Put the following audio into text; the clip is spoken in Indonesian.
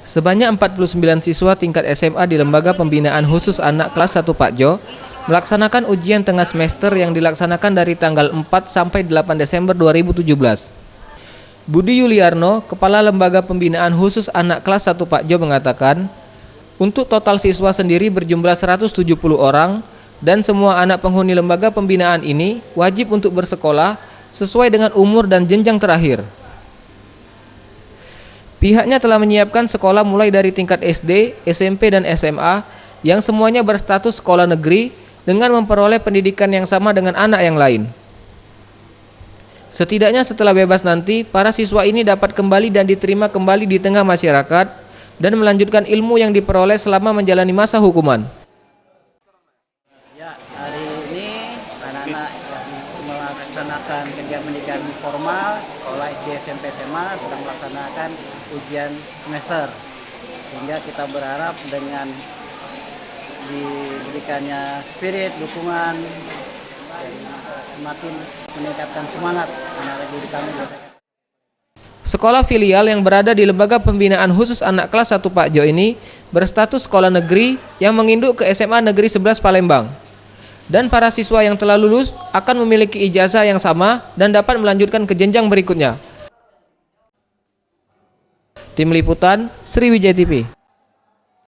Sebanyak 49 siswa tingkat SMA di Lembaga Pembinaan Khusus Anak kelas 1 Pak Jo melaksanakan ujian tengah semester yang dilaksanakan dari tanggal 4 sampai 8 Desember 2017. Budi Yuliarno, Kepala Lembaga Pembinaan Khusus Anak kelas 1 Pak Jo mengatakan, untuk total siswa sendiri berjumlah 170 orang dan semua anak penghuni lembaga pembinaan ini wajib untuk bersekolah sesuai dengan umur dan jenjang terakhir. Pihaknya telah menyiapkan sekolah mulai dari tingkat SD, SMP, dan SMA yang semuanya berstatus sekolah negeri dengan memperoleh pendidikan yang sama dengan anak yang lain. Setidaknya setelah bebas nanti, para siswa ini dapat kembali dan diterima kembali di tengah masyarakat dan melanjutkan ilmu yang diperoleh selama menjalani masa hukuman. Ya, hari ini anak-anak yang melaksanakan kegiatan pendidikan formal sekolah SD, SMP, SMA sedang melaksanakan ujian semester, sehingga kita berharap dengan diberikannya spirit, dukungan, dan semakin meningkatkan semangat anak didik kami. Sekolah filial yang berada di Lembaga Pembinaan Khusus Anak kelas 1 Pak Jo ini berstatus sekolah negeri yang menginduk ke SMA Negeri 11 Palembang. Dan para siswa yang telah lulus akan memiliki ijazah yang sama dan dapat melanjutkan ke jenjang berikutnya. Tim Liputan, Sriwijaya TV.